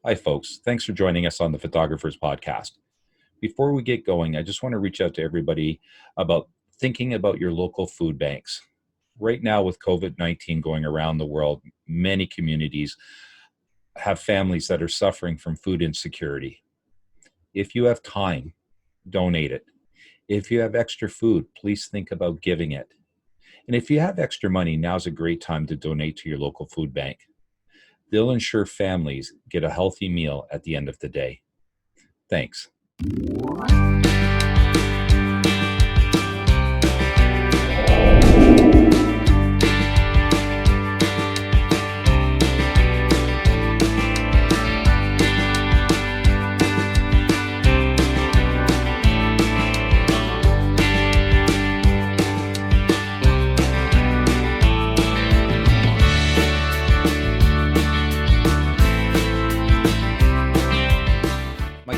Hi, folks. Thanks for joining us on the Photographers Podcast. Before we get going, I just want to reach out to everybody about thinking about your local food banks. Right now, with COVID-19 going around the world, many communities have families that are suffering from food insecurity. If you have time, donate it. If you have extra food, please think about giving it. And if you have extra money, now's a great time to donate to your local food bank. They'll ensure families get a healthy meal at the end of the day. Thanks.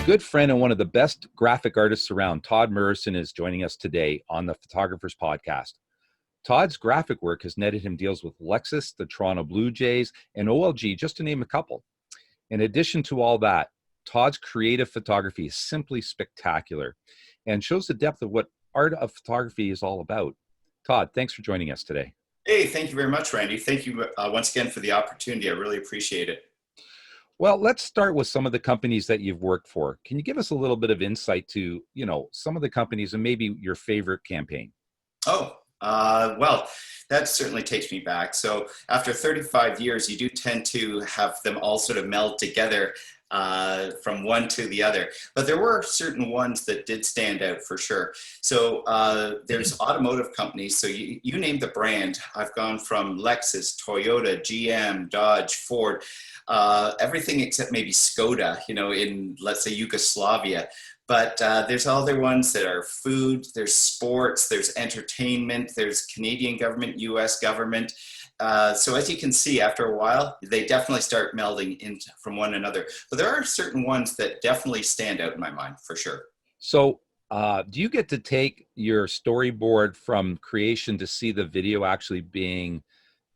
Good friend and one of the best graphic artists around, Todd Murrison, is joining us today on the Photographers Podcast. Todd's graphic work has netted him deals with Lexus, the Toronto Blue Jays, and OLG, just to name a couple. In addition to all that, Todd's creative photography is simply spectacular and shows the depth of what art of photography is all about. Todd, thanks for joining us today. Hey, thank you very much, Randy. Thank you once again for the opportunity. I really appreciate it. Well, let's start with some of the companies that you've worked for. Can you give us a little bit of insight to, some of the companies and maybe your favorite campaign? Well, that certainly takes me back. So after 35 years, you do tend to have them all sort of meld together from one to the other. But there were certain ones that did stand out for sure. So there's automotive companies. So you name the brand. I've gone from Lexus, Toyota, GM, Dodge, Ford, everything except maybe Skoda, in, let's say, Yugoslavia. But there's other ones that are food, there's sports, there's entertainment, there's Canadian government, US government. So as you can see, after a while, they definitely start melding in from one another. But there are certain ones that definitely stand out in my mind, for sure. So do you get to take your storyboard from creation to see the video actually being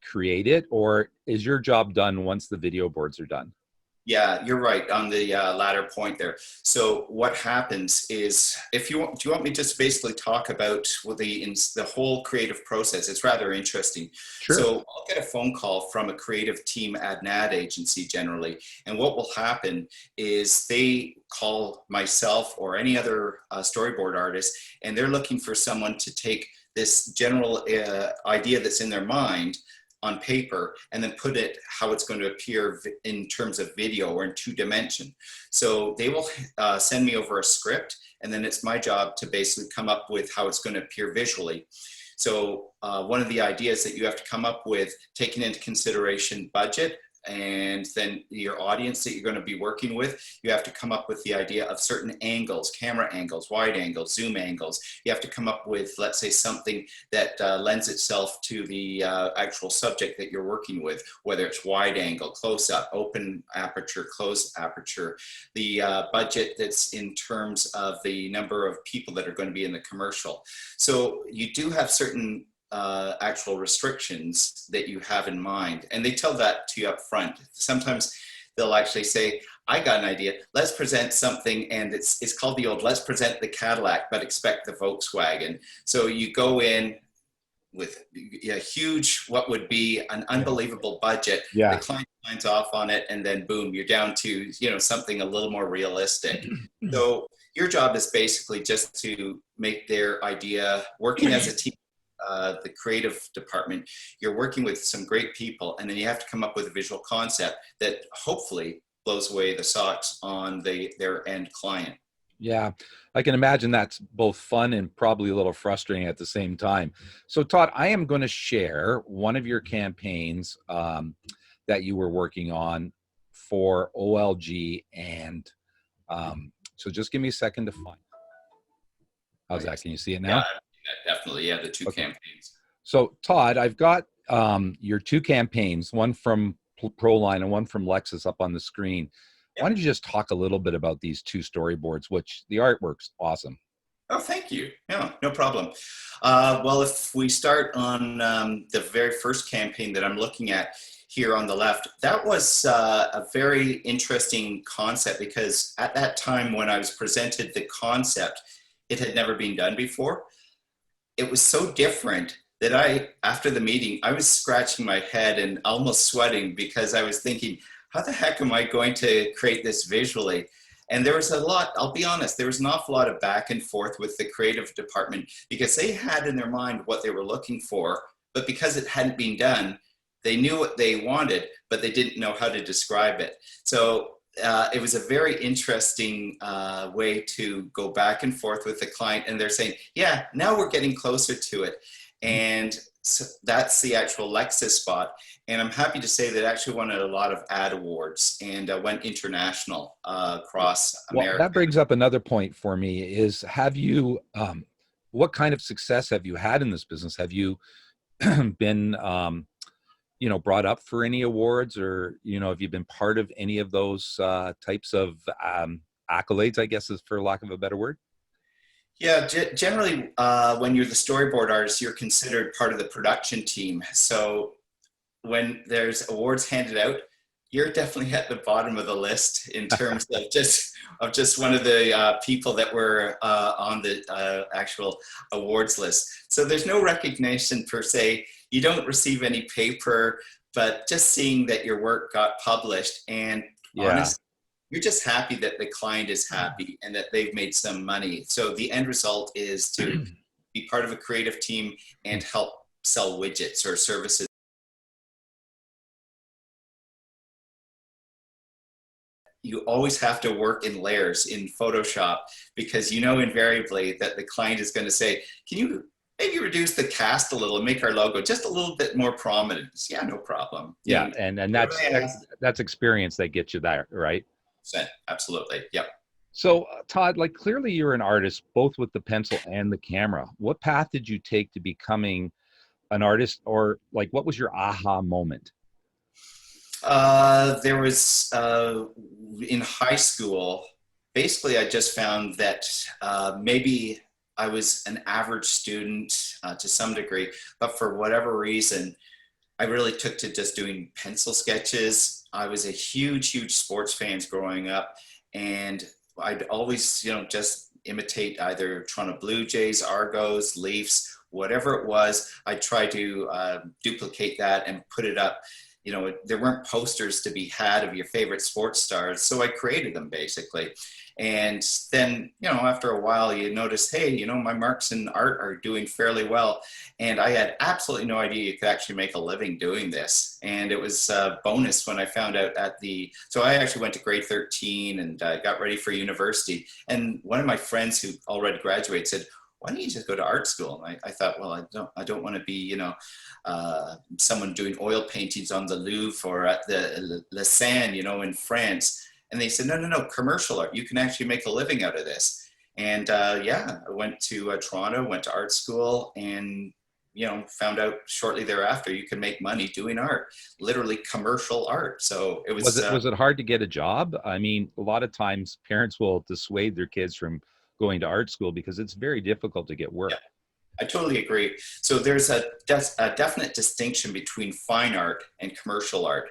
created, or is your job done once the video boards are done? Yeah, you're right on the latter point there. So what happens is, do you want me to just basically talk about the whole creative process? It's rather interesting. Sure. So I'll get a phone call from a creative team at an ad agency generally. And what will happen is they call myself or any other storyboard artist, and they're looking for someone to take this general idea that's in their mind on paper and then put it how it's going to appear in terms of video or in 2D. So they will send me over a script, and then it's my job to basically come up with how it's going to appear visually. So one of the ideas that you have to come up with, taking into consideration budget and then your audience that you're going to be working with, you have to come up with the idea of certain angles, camera angles, wide angles, zoom angles. You have to come up with, let's say, something that lends itself to the actual subject that you're working with, whether it's wide angle, close up, open aperture, closed aperture, the budget that's in terms of the number of people that are going to be in the commercial. So you do have certain actual restrictions that you have in mind, and they tell that to you up front. Sometimes they'll actually say, I got an idea, let's present something, and it's called the old let's present the Cadillac but expect the Volkswagen. So you go in with a huge, what would be an unbelievable budget. Yeah. The client signs off on it, and then boom, you're down to something a little more realistic. So your job is basically just to make their idea, working as a team, the creative department, you're working with some great people, and then you have to come up with a visual concept that hopefully blows away the socks on their end client. Yeah, I can imagine that's both fun and probably a little frustrating at the same time. So Todd, I am going to share one of your campaigns that you were working on for OLG, and so just give me a second to find. How's that? Can you see it now? Yeah. Definitely, yeah, the two campaigns. So Todd, I've got your two campaigns, one from Proline and one from Lexus up on the screen. Yeah. Why don't you just talk a little bit about these two storyboards, which the artwork's awesome. Oh, thank you. Yeah, no problem. Well, if we start on the very first campaign that I'm looking at, here on the left, that was a very interesting concept, because at that time when I was presented the concept, it had never been done before. It was so different that after the meeting, I was scratching my head and almost sweating, because I was thinking, how the heck am I going to create this visually? And there was a lot, I'll be honest, there was an awful lot of back and forth with the creative department, because they had in their mind what they were looking for, but because it hadn't been done, they knew what they wanted, but they didn't know how to describe it. So it was a very interesting way to go back and forth with the client. And they're saying, yeah, now we're getting closer to it. And so that's the actual Lexus spot. And I'm happy to say that I actually won a lot of ad awards and went international across America. Well, that brings up another point for me is, have you, what kind of success have you had in this business? Have you been, brought up for any awards, or, have you been part of any of those types of accolades, I guess is for lack of a better word? Yeah, generally, when you're the storyboard artist, you're considered part of the production team. So when there's awards handed out, you're definitely at the bottom of the list in terms of just one of the people that were on the actual awards list. So there's no recognition per se. You don't receive any paper, but just seeing that your work got published, and honestly, you're just happy that the client is happy and that they've made some money. So the end result is to be part of a creative team and help sell widgets or services. You always have to work in layers in Photoshop, because invariably that the client is going to say, can you maybe reduce the cast a little and make our logo just a little bit more prominent? Yeah, no problem. Yeah, and that's experience that gets you there, right? Absolutely. Yep. So Todd, like, clearly you're an artist, both with the pencil and the camera. What path did you take to becoming an artist, or like, what was your aha moment? There was in high school, basically I just found that maybe I was an average student to some degree, but for whatever reason, I really took to just doing pencil sketches. I was a huge sports fan growing up, and I'd always, just imitate either Toronto Blue Jays, Argos, Leafs, whatever it was. I tried to duplicate that and put it up. There weren't posters to be had of your favorite sports stars, so I created them basically. And then, after a while, you notice, hey, my marks in art are doing fairly well. And I had absolutely no idea you could actually make a living doing this. And it was a bonus when I found out so I actually went to grade 13 and got ready for university. And one of my friends who already graduated said, why don't you just go to art school? And I thought, well, I don't want to be, someone doing oil paintings on the Louvre or at the La Seine, in France. And they said, no, commercial art. You can actually make a living out of this. And I went to Toronto, went to art school, and, found out shortly thereafter you can make money doing art, literally commercial art. So it was. Was it hard to get a job? I mean, a lot of times parents will dissuade their kids from going to art school because it's very difficult to get work. Yeah. I totally agree. So there's a definite distinction between fine art and commercial art.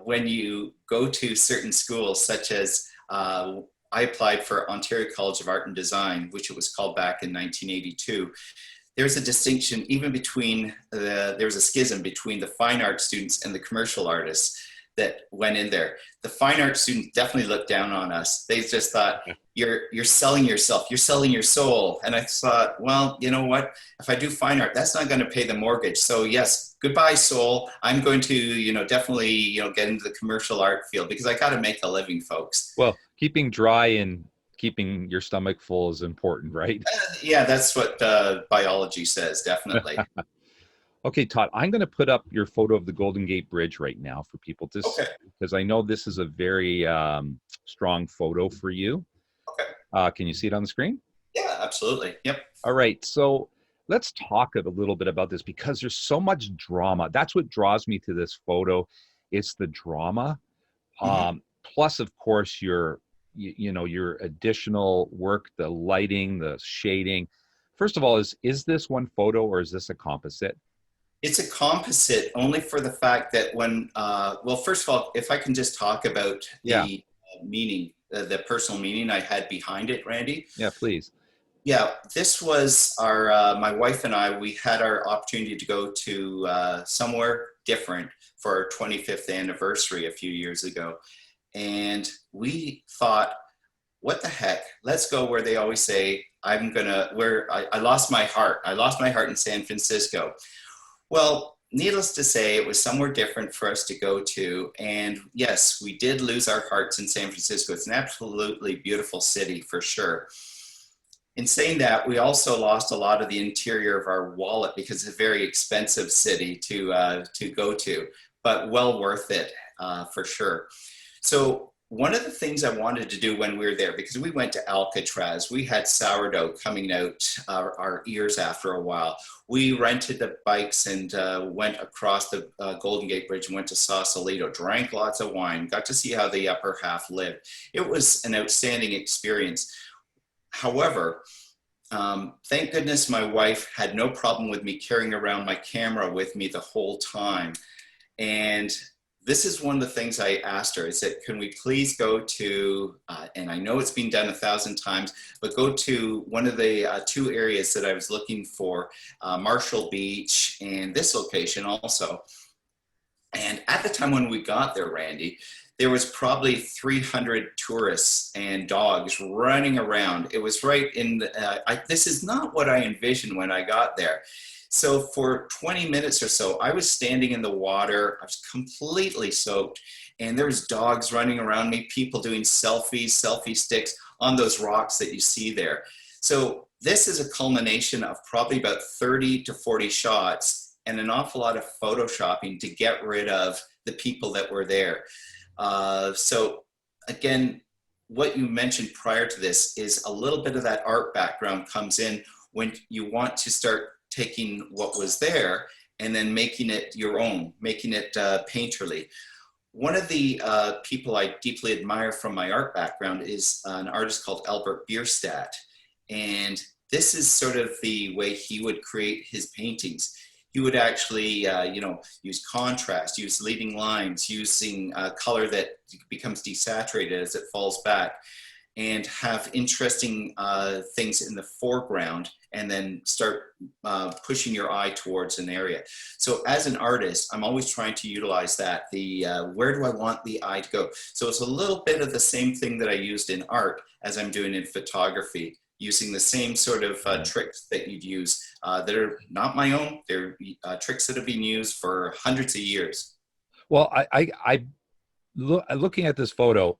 When you go to certain schools, such as I applied for Ontario College of Art and Design, which it was called back in 1982. There's a distinction even between there's a schism between the fine art students and the commercial artists that went in there. The fine art students definitely looked down on us. They just thought, you're selling yourself, you're selling your soul. And I thought, well, you know what? If I do fine art, that's not going to pay the mortgage. So yes, goodbye soul. I'm going to, definitely, get into the commercial art field because I got to make a living, folks. Well, keeping dry and keeping your stomach full is important, right? Yeah, that's what biology says, definitely. Okay, Todd, I'm going to put up your photo of the Golden Gate Bridge right now for people to see, because I know this is a very strong photo for you. Okay. Can you see it on the screen? Yeah, absolutely. Yep. All right. So let's talk a little bit about this, because there's so much drama. That's what draws me to this photo. It's the drama. Mm-hmm. Plus, of course, your additional work, the lighting, the shading. First of all, is this one photo or is this a composite? It's a composite only for the fact that when, well, first of all, if I can just talk about Yeah. the meaning, the personal meaning I had behind it, Randy. Yeah, please. Yeah, this was our, my wife and I, we had our opportunity to go to somewhere different for our 25th anniversary a few years ago. And we thought, what the heck? Let's go where they always say, where I lost my heart. I lost my heart in San Francisco. Well, needless to say, it was somewhere different for us to go to. And yes, we did lose our hearts in San Francisco. It's an absolutely beautiful city for sure. In saying that, we also lost a lot of the interior of our wallet because it's a very expensive city to go to, but well worth it for sure. So one of the things I wanted to do when we were there, because we went to Alcatraz, we had sourdough coming out our ears after a while. We rented the bikes and went across the Golden Gate Bridge and went to Sausalito, drank lots of wine, got to see how the upper half lived. It was an outstanding experience. However, thank goodness my wife had no problem with me carrying around my camera with me the whole time. And this is one of the things I asked her is that, can we please go to, and I know it's been done 1,000 times, but go to one of the two areas that I was looking for, Marshall Beach and this location also. And at the time when we got there, Randy, there was probably 300 tourists and dogs running around. It was right in this is not what I envisioned when I got there. So for 20 minutes or so, I was standing in the water. I was completely soaked, and there was dogs running around me, people doing selfies, selfie sticks on those rocks that you see there. So this is a culmination of probably about 30 to 40 shots and an awful lot of photoshopping to get rid of the people that were there. So again, what you mentioned prior to this is a little bit of that art background comes in when you want to start taking what was there and then making it your own, making it painterly. One of the people I deeply admire from my art background is an artist called Albert Bierstadt. And this is sort of the way he would create his paintings. He would actually, use contrast, use leading lines, using color that becomes desaturated as it falls back, and have interesting things in the foreground, and then start pushing your eye towards an area. So as an artist, I'm always trying to utilize that, where do I want the eye to go? So it's a little bit of the same thing that I used in art as I'm doing in photography, using the same sort of tricks that you'd use that are not my own. They're tricks that have been used for hundreds of years. Well, looking at this photo,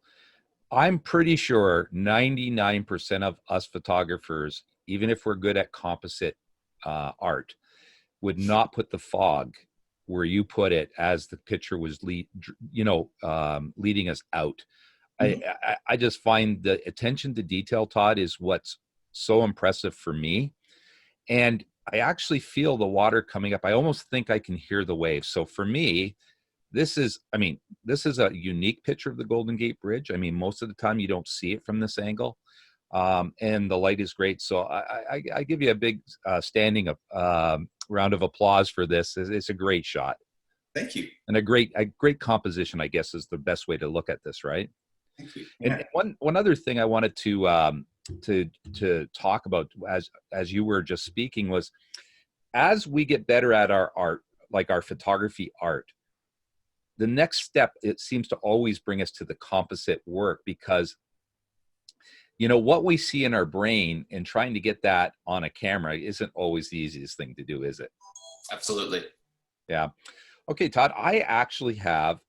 I'm pretty sure 99% of us photographers, even if we're good at composite art, would not put the fog where you put it as the picture was leading us out. Mm-hmm. I just find the attention to detail, Todd, is what's so impressive for me. And I actually feel the water coming up. I almost think I can hear the waves. So for me, this is a unique picture of the Golden Gate Bridge. I mean, most of the time you don't see it from this angle. And the light is great. So I give you a big standing round of applause for this. It's a great shot. Thank you. And a great composition, I guess, is the best way to look at this, right? Thank you. Yeah. And one other thing I wanted to talk about as you were just speaking was, as we get better at our art, like our photography art, the next step, it seems to always bring us to the composite work, because what we see in our brain and trying to get that on a camera isn't always the easiest thing to do, is it? Absolutely. Yeah. Okay, Todd, I actually have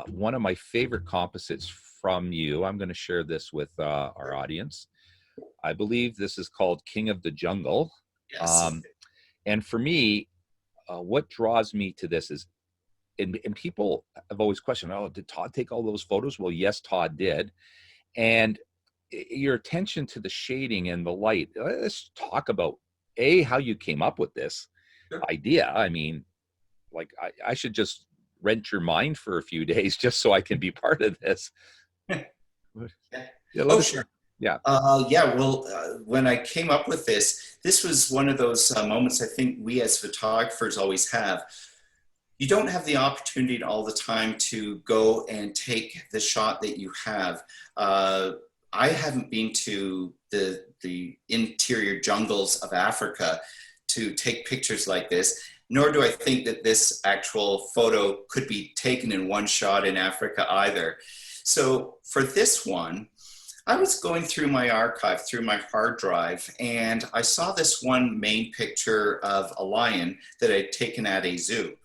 one of my favorite composites from you. I'm going to share this with our audience. I believe this is called King of the Jungle. Yes. And for me, what draws me to this is, and people have always questioned, oh, did Todd take all those photos? Well, yes, Todd did. And your attention to the shading and the light. Let's talk about how you came up with this idea. I mean, like I should just rent your mind for a few days just so I can be part of this. Yeah, Yeah. Yeah, well, when I came up with this, this was one of those moments I think we as photographers always have. You don't have the opportunity all the time to go and take the shot that you have. Uh, I haven't been to the interior jungles of Africa to take pictures like this, nor do I think that this actual photo could be taken in one shot in Africa either. So for this one, I was going through my archive, through my hard drive, and I saw this one main picture of a lion that I'd taken at a zoo.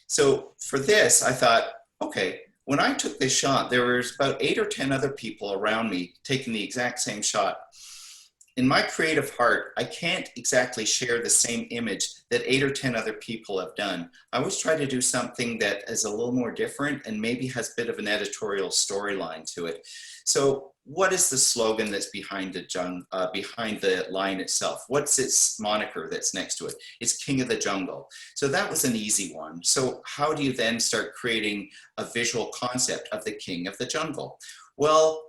So for this, I thought, okay, when I took this shot, there was about 8 or 10 other people around me taking the exact same shot. In my creative heart, I can't exactly share the same image that 8 or 10 other people have done. I always try to do something that is a little more different and maybe has a bit of an editorial storyline to it. So what is the slogan that's behind behind the line itself? What's its moniker that's next to it? It's King of the Jungle. So that was an easy one. So how do you then start creating a visual concept of the King of the Jungle? Well,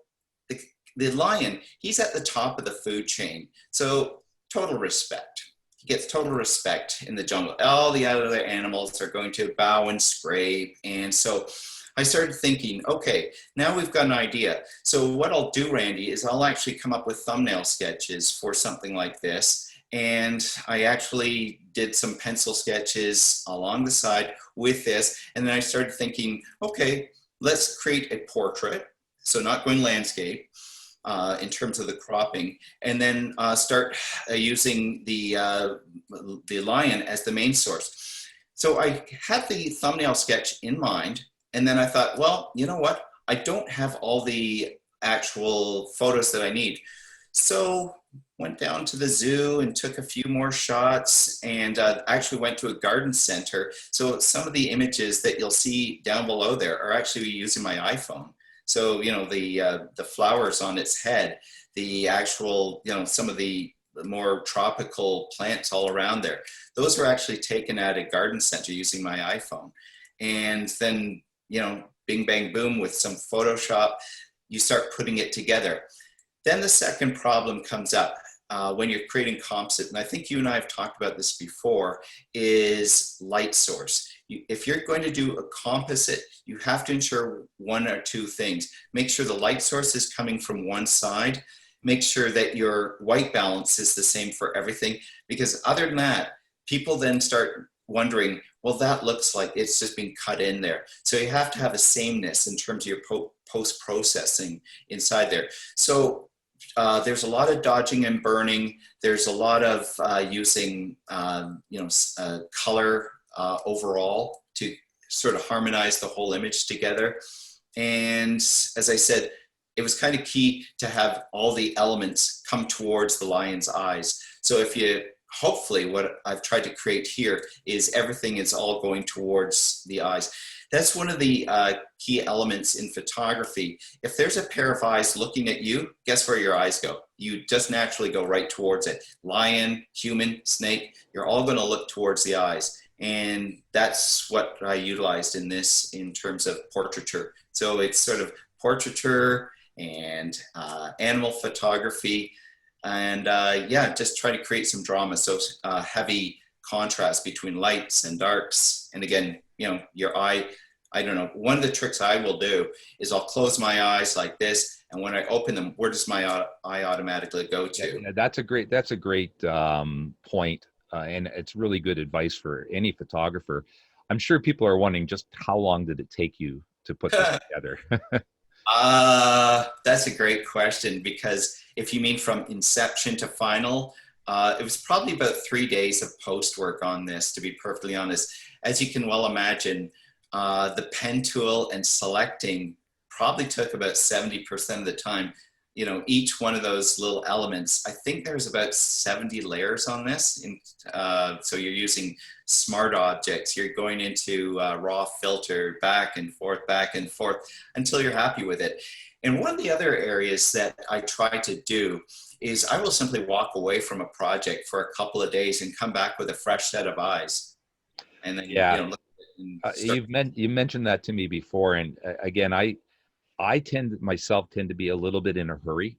the lion, he's at the top of the food chain. So total respect. He gets total respect in the jungle. All the other animals are going to bow and scrape. And so I started thinking, okay, now we've got an idea. So what I'll do, Randy, is I'll actually come up with thumbnail sketches for something like this. And I actually did some pencil sketches along the side with this. And then I started thinking, okay, let's create a portrait. So not going landscape. In terms of the cropping, and then start using the lion as the main source. So I had the thumbnail sketch in mind, and then I thought, well, you know what? I don't have all the actual photos that I need. So went down to the zoo and took a few more shots, and actually went to a garden center. So some of the images that you'll see down below there are actually using my iPhone. So, you know, the flowers on its head, the actual, you know, some of the more tropical plants all around there, those were actually taken at a garden center using my iPhone. And then, you know, bing, bang, boom, with some Photoshop, you start putting it together. Then the second problem comes up when you're creating composite, and I think you and I have talked about this before, is light source. If you're going to do a composite, you have to ensure one or two things. Make sure the light source is coming from one side. Make sure that your white balance is the same for everything, because other than that, people then start wondering, well, that looks like it's just been cut in there. So you have to have a sameness in terms of your post-processing inside there. So there's a lot of dodging and burning. There's a lot of using, color overall to sort of harmonize the whole image together. And as I said, it was kind of key to have all the elements come towards the lion's eyes. So if you, hopefully what I've tried to create here is everything is all going towards the eyes. That's one of the key elements in photography. If there's a pair of eyes looking at you, guess where your eyes go? You just naturally go right towards it. Lion, human, snake, you're all going to look towards the eyes. And that's what I utilized in this in terms of portraiture. So it's sort of portraiture and animal photography, and yeah, just try to create some drama. So heavy contrast between lights and darks. And again, you know, your eye, I don't know, one of the tricks I will do is I'll close my eyes like this, and when I open them, where does my eye automatically go to? Yeah, that's a great point. And it's really good advice for any photographer. I'm sure people are wondering, just how long did it take you to put this together? That's a great question, because if you mean from inception to final, it was probably about 3 days of post work on this, to be perfectly honest. As you can well imagine, the pen tool and selecting probably took about 70% of the time. You know, each one of those little elements, I think there's about 70 layers on this. So you're using smart objects, you're going into raw filter, back and forth until you're happy with it. And one of the other areas that I try to do is I will simply walk away from a project for a couple of days and come back with a fresh set of eyes. And then, Yeah, you know, look and start. you mentioned that to me before, and again, I tend to be a little bit in a hurry,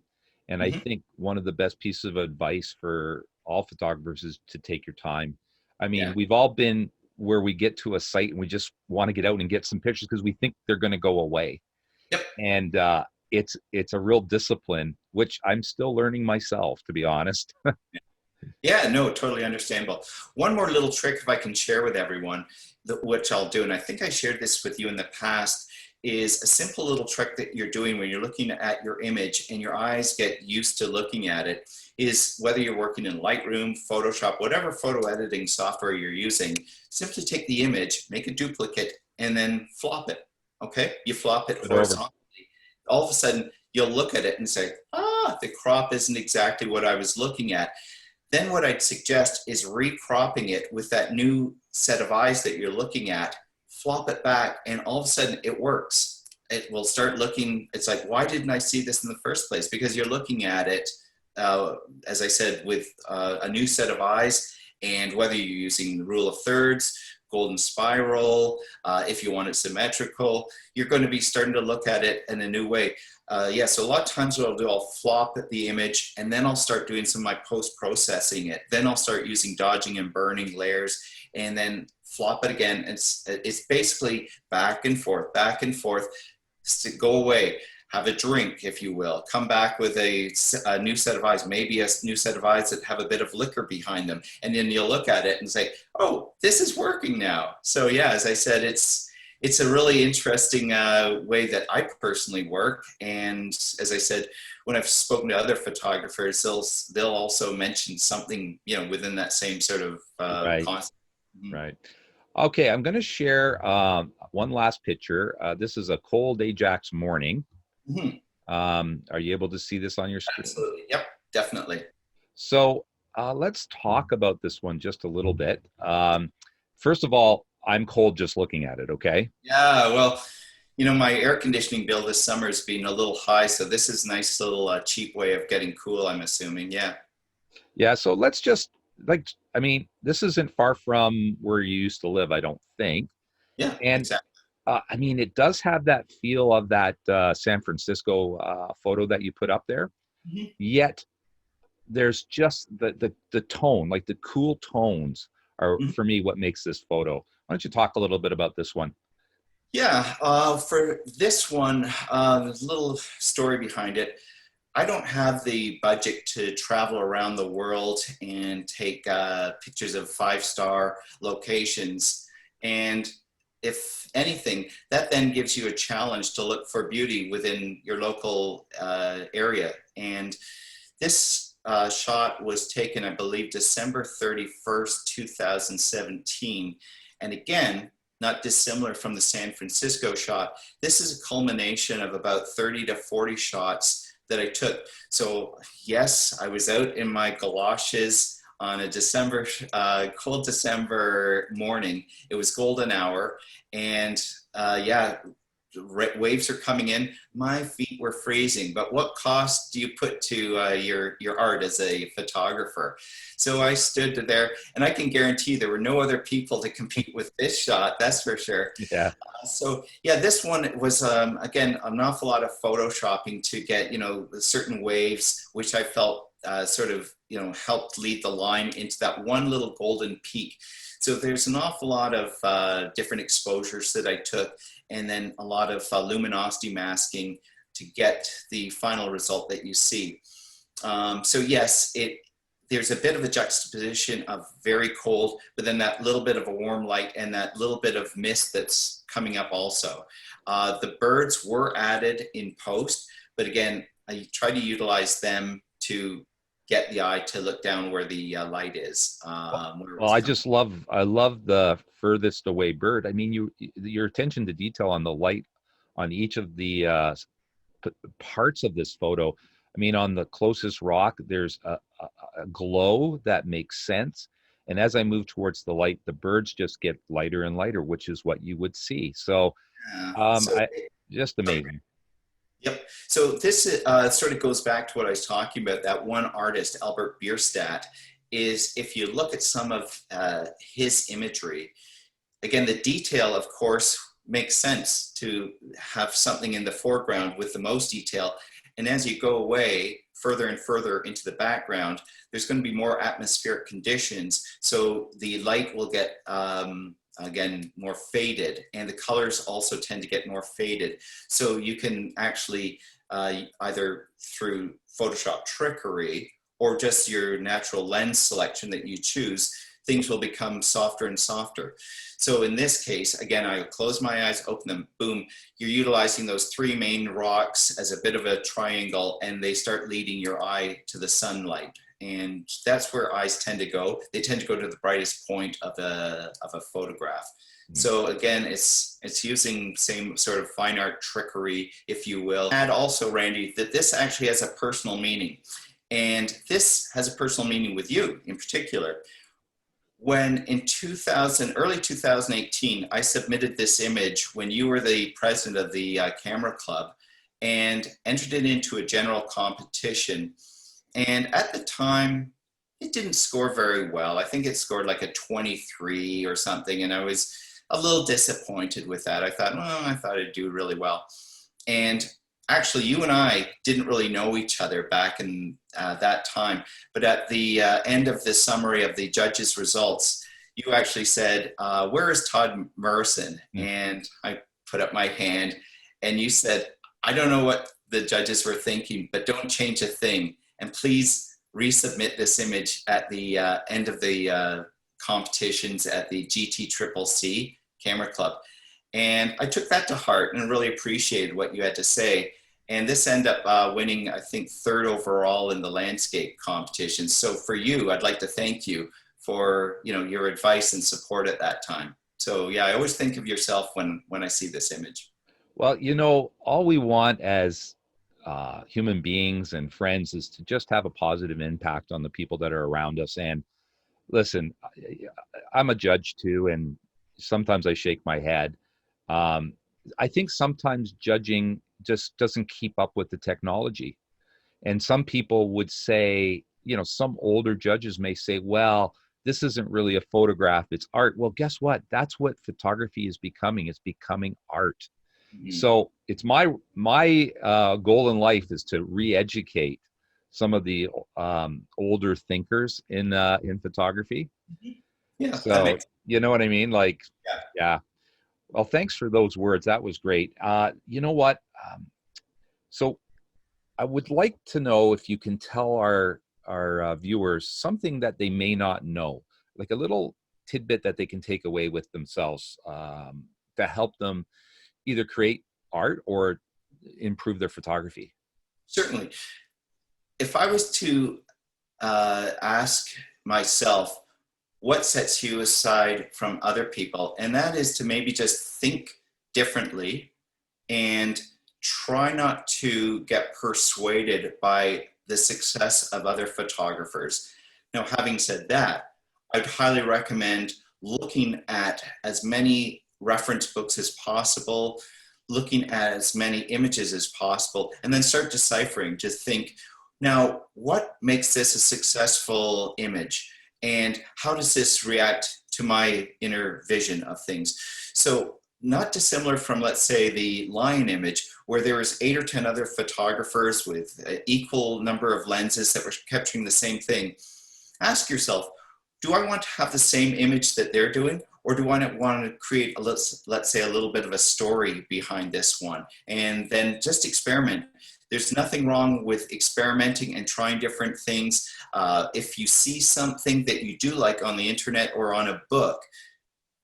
And I Mhm. think one of the best pieces of advice for all photographers is to take your time. I mean, Yeah. we've all been where we get to a site and we just want to get out and get some pictures because we think they're going to go away. Yep. And it's a real discipline, which I'm still learning myself, to be honest. Yeah, no, totally understandable. One more little trick, if I can share with everyone, which I'll do, and I think I shared this with you in the past, is a simple little trick that you're doing when you're looking at your image and your eyes get used to looking at it, is whether you're working in Lightroom, Photoshop, whatever photo editing software you're using, simply take the image, make a duplicate, and then flop it. Okay? You flop it It over. horizontally. All of a sudden, you'll look at it and say, ah, the crop isn't exactly what I was looking at. Then what I'd suggest is recropping it with that new set of eyes that you're looking at, flop it back, and all of a sudden it works. It will start looking, it's like, why didn't I see this in the first place? Because you're looking at it, as I said, with a new set of eyes, and whether you're using the rule of thirds, golden spiral, if you want it symmetrical, you're going to be starting to look at it in a new way. Yeah, so a lot of times what I'll do, I'll flop the image and then I'll start doing some of my post-processing it. Then I'll start using dodging and burning layers and then flop it again. It's basically back and forth, go away, have a drink, if you will, come back with a new set of eyes, maybe a new set of eyes that have a bit of liquor behind them. And then you'll look at it and say, oh, this is working now. So yeah, as I said, it's a really interesting way that I personally work. And as I said, when I've spoken to other photographers, they'll also mention something, within that same sort of Right, concept. Mhm. right. Okay, I'm going to share one last picture. This is a cold Ajax morning. Mhm. Are you able to see this on your screen? Absolutely. Yep, definitely. So let's talk about this one just a little bit. First of all, I'm cold just looking at it, okay? Yeah, well, my air conditioning bill this summer has been a little high, so this is a nice little cheap way of getting cool, I'm assuming. Yeah. Yeah, so let's just like, I mean, this isn't far from where you used to live, I don't think. Yeah, And exactly. I mean, it does have that feel of that San Francisco photo that you put up there. Mhm. Yet there's just the tone, like the cool tones are Mhm. for me what makes this photo. Why don't you talk a little bit about this one? Yeah, for this one, there's a little story behind it. I don't have the budget to travel around the world and take pictures of five-star locations. And if anything, that then gives you a challenge to look for beauty within your local area. And this shot was taken, I believe, December 31st, 2017. And again, not dissimilar from the San Francisco shot. This is a culmination of about 30 to 40 shots that I took. So yes, I was out in my galoshes on a cold December morning. It was golden hour, and yeah, waves are coming in. My feet were freezing. But what cost do you put to your art as a photographer? So I stood there, and I can guarantee there were no other people to compete with this shot. That's for sure. Yeah. So yeah, this one was again an awful lot of photoshopping to get certain waves, which I felt sort of helped lead the line into that one little golden peak. So there's an awful lot of different exposures that I took, and then a lot of luminosity masking to get the final result that you see. So yes, there's a bit of a juxtaposition of very cold, but then that little bit of a warm light and that little bit of mist that's coming up also. The birds were added in post, but again, I try to utilize them to get the eye to look down where the light is, where Well, it's coming. I love the furthest away bird. I mean, your attention to detail on the light on each of the parts of this photo. I mean, on the closest rock, there's a glow that makes sense. And as I move towards the light, the birds just get lighter and lighter, which is what you would see. So, So I just amazing. yep. So this sort of goes back to what I was talking about. That one artist, Albert Bierstadt, is if you look at some of his imagery, again, the detail, of course, makes sense to have something in the foreground with the most detail. And as you go away further and further into the background, there's going to be more atmospheric conditions. So the light will get, again, more faded, and the colors also tend to get more faded. So you can actually, either through Photoshop trickery or just your natural lens selection that you choose, things will become softer and softer. So in this case, again, I close my eyes, open them, boom, you're utilizing those three main rocks as a bit of a triangle, and they start leading your eye to the sunlight. And that's where eyes tend to go. They tend to go to the brightest point of a photograph. So again, it's using same sort of fine art trickery, if you will. And also, Randy, that this actually has a personal meaning. And this has a personal meaning with you in particular. When in early 2018, I submitted this image when you were the president of the Camera Club and entered it into a general competition. And at the time, it didn't score very well. I think it scored like a 23 or something. And I was a little disappointed with that. I thought, well, I thought I'd do really well. And actually, you and I didn't really know each other back in that time. But at the end of the summary of the judges' results, you actually said, where is Todd Murrison? And I put up my hand, and you said, I don't know what the judges were thinking, but don't change a thing. And please resubmit this image at the end of the competitions at the GTCCC Camera Club. And I took that to heart and really appreciated what you had to say. And this ended up winning, I think, 3rd overall in the landscape competition. So for you, I'd like to thank you for, you know, your advice and support at that time. So yeah, I always think of yourself when I see this image. Well, you know, all we want as human beings and friends is to just have a positive impact on the people that are around us. And listen, I'm a judge too, and sometimes I shake my head. I think sometimes judging just doesn't keep up with the technology. And some people would say, you know, some older judges may say, well, this isn't really a photograph, it's art. Well, guess what? That's what photography is becoming. It's becoming art. So it's my goal in life is to re-educate some of the older thinkers in photography. Yeah. So you know what I mean? Like, yeah. Well, thanks for those words. That was great. You know what? So I would like to know if you can tell our viewers something that they may not know, like a little tidbit that they can take away with themselves to help them either create art or improve their photography. Certainly. If I was to ask myself, what sets you aside from other people? And that is to maybe just think differently and try not to get persuaded by the success of other photographers. Now, having said that, I'd highly recommend looking at as many reference books as possible, looking at as many images as possible, and then start deciphering. Just think, now, what makes this a successful image? And how does this react to my inner vision of things? So not dissimilar from, let's say, the lion image, where there was 8 or 10 other photographers with an equal number of lenses that were capturing the same thing. Ask yourself, do I want to have the same image that they're doing? Or do I want to create, let's say, a little bit of a story behind this one? And then just experiment. There's nothing wrong with experimenting and trying different things. If you see something that you do like on the internet or on a book,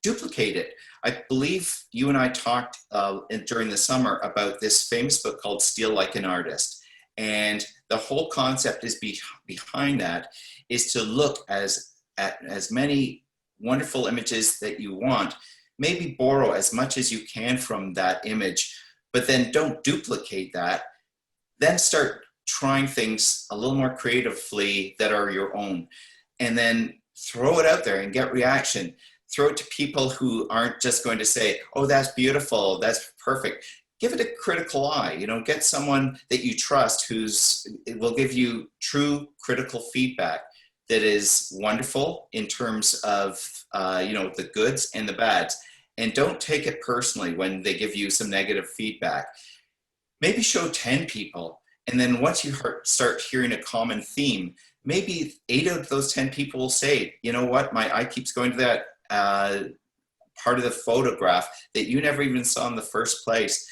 duplicate it. I believe you and I talked during the summer about this famous book called Steal Like an Artist. And the whole concept is behind that is to look at as many wonderful images that you want, maybe borrow as much as you can from that image, but then don't duplicate that. Then start trying things a little more creatively that are your own, and then throw it out there and get reaction. Throw it to people who aren't just going to say, oh, that's beautiful, that's perfect. Give it a critical eye. You know, get someone that you trust will give you true critical feedback that is wonderful in terms of, the goods and the bads. And don't take it personally when they give you some negative feedback. Maybe show 10 people And then once you start hearing a common theme, maybe 8 out of those 10 people will say, you know what, my eye keeps going to that part of the photograph that you never even saw in the first place.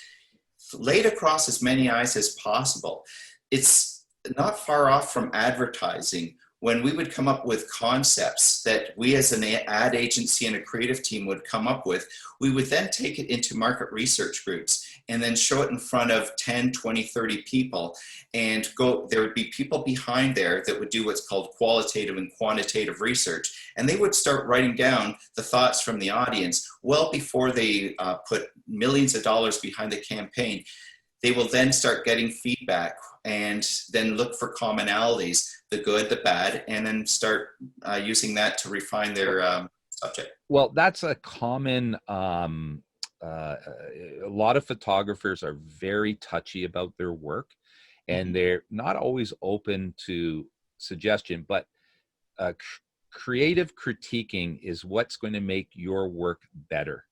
Lay it across as many eyes as possible. It's not far off from advertising. When we would come up with concepts that we as an ad agency and a creative team would come up with, we would then take it into market research groups and then show it in front of 10, 20, 30 people and go, there would be people behind there that would do what's called qualitative and quantitative research. And they would start writing down the thoughts from the audience well before they put millions of dollars behind the campaign. They will then start getting feedback and then look for commonalities, the good, the bad, and then start using that to refine their subject. Well, that's a common, a lot of photographers are very touchy about their work, and they're not always open to suggestion, but creative critiquing is what's going to make your work better.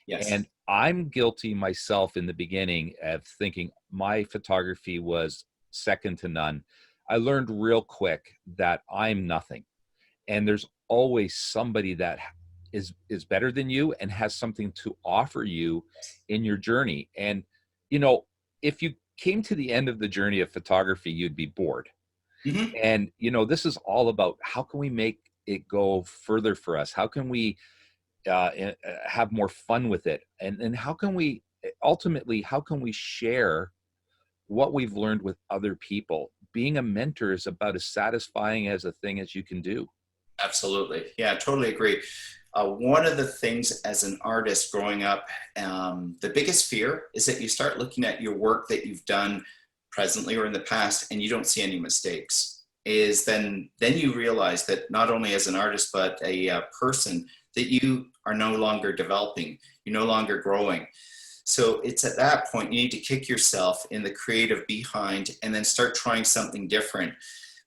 Yes. And I'm guilty myself in the beginning of thinking my photography was second to none. I learned real quick that I'm nothing. And there's always somebody that is better than you and has something to offer you in your journey. And, you know, if you came to the end of the journey of photography, you'd be bored. Mm-hmm. And, you know, this is all about how can we make it go further for us? How can we have more fun with it, and how can we ultimately, how can we share what we've learned with other people? Being a mentor is about as satisfying as a thing as you can do. Absolutely. Yeah, totally agree. One of the things as an artist growing up, the biggest fear is that you start looking at your work that you've done presently or in the past and you don't see any mistakes. Is then you realize that not only as an artist but a person, that you are no longer developing, you're no longer growing. So it's at that point you need to kick yourself in the creative behind and then start trying something different.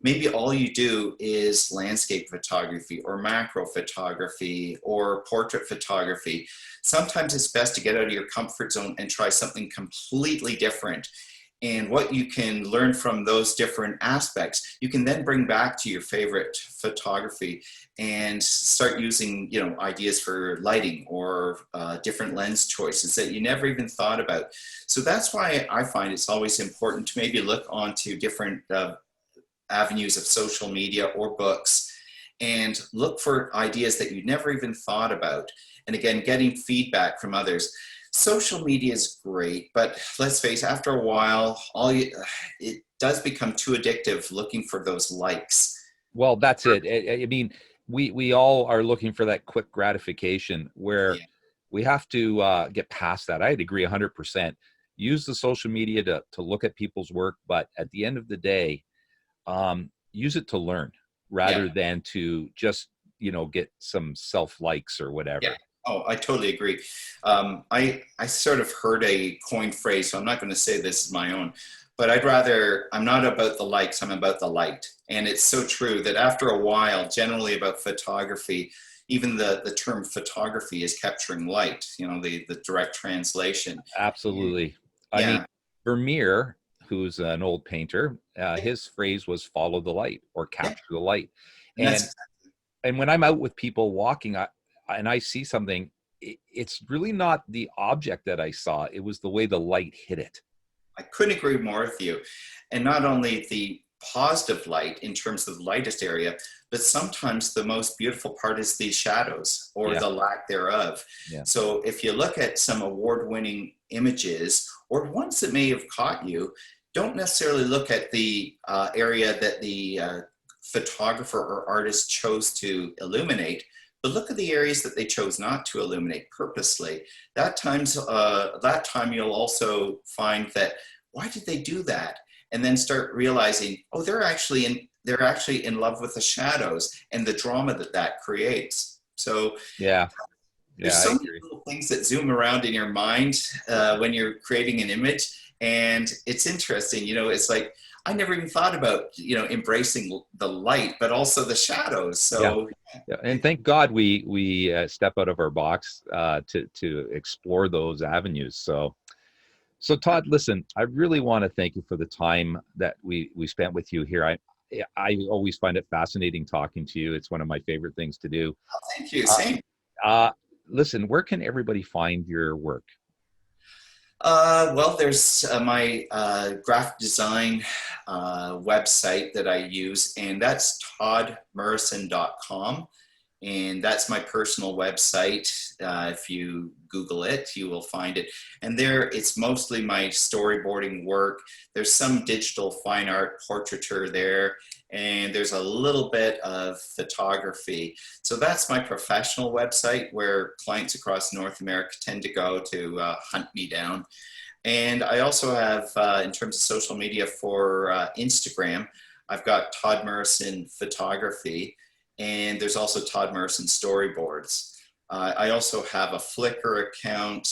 Maybe all you do is landscape photography or macro photography or portrait photography. Sometimes it's best to get out of your comfort zone and try something completely different. And what you can learn from those different aspects, you can then bring back to your favorite photography and start using, you know, ideas for lighting or different lens choices that you never even thought about. So that's why I find it's always important to maybe look onto different avenues of social media or books and look for ideas that you never even thought about. And again, getting feedback from others. Social media is great, but let's face it, after a while, it does become too addictive looking for those likes. Well, that's it. I mean, we all are looking for that quick gratification where we have to get past that. I'd agree 100%. Use the social media to look at people's work, but at the end of the day, use it to learn rather than to just, you know, get some self likes or whatever. Yeah. Oh, I totally agree. I sort of heard a coined phrase, so I'm not going to say this is my own, but I'm not about the likes, I'm about the light. And it's so true that after a while, generally about photography, even the term photography is capturing light, you know, the direct translation. Absolutely. I mean, Vermeer, who's an old painter, his phrase was follow the light or capture the light. And when I'm out with people walking, and I see something, it's really not the object that I saw. It was the way the light hit it. I couldn't agree more with you. And not only the positive light in terms of the lightest area, but sometimes the most beautiful part is the shadows or the lack thereof. So if you look at some award-winning images or ones that may have caught you, don't necessarily look at the area that the photographer or artist chose to illuminate, but look at the areas that they chose not to illuminate purposely. That time you'll also find that, why did they do that? And then start realizing, oh, they're actually in love with the shadows and the drama that creates. So there's so many little things that zoom around in your mind when you're creating an image. And it's interesting, you know, it's like, I never even thought about, you know, embracing the light, but also the shadows. So, and thank God we step out of our box to explore those avenues. So, So Todd, listen, I really want to thank you for the time that we spent with you here. I always find it fascinating talking to you. It's one of my favorite things to do. Thank you. Uh, Same. Listen, where can everybody find your work? Well, there's my graphic design website that I use, and that's toddmurrison.com. And that's my personal website. If you Google it, you will find it. And there, it's mostly my storyboarding work. There's some digital fine art portraiture there, and there's a little bit of photography. So that's my professional website where clients across North America tend to go to hunt me down. And I also have, in terms of social media for Instagram, I've got Todd Murrison Photography, and there's also Todd Murrison Storyboards. I also have a Flickr account,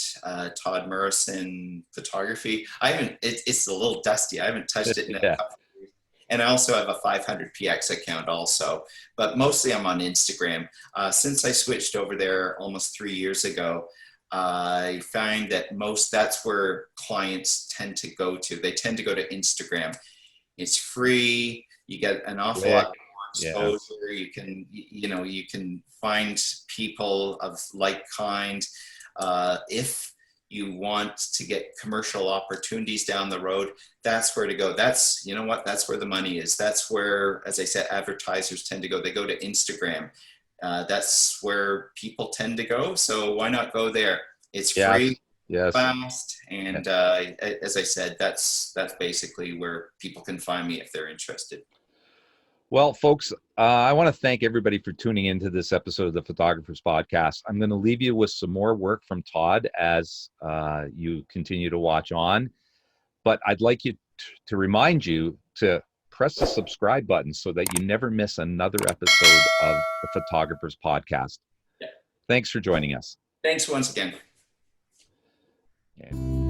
Todd Murrison Photography. It's a little dusty. I haven't touched it in a Yeah. couple of years. And I also have a 500px account also, but mostly I'm on Instagram. Since I switched over there almost 3 years ago, I find that that's where clients tend to go to. They tend to go to Instagram. It's free. You get an awful Yeah. lot Yeah. exposure. You can, you can find people of like kind. If you want to get commercial opportunities down the road, that's where to go. That's, you know what, that's where the money is. That's where, as I said, advertisers tend to go. They go to Instagram. That's where people tend to go. So why not go there? It's Yes. free, Yes. fast, and as I said, that's basically where people can find me if they're interested. Well, folks, I want to thank everybody for tuning into this episode of the Photographers Podcast. I'm going to leave you with some more work from Todd as you continue to watch on. But I'd like you to remind you to press the subscribe button so that you never miss another episode of the Photographers Podcast. Yeah. Thanks for joining us. Thanks once again. Okay.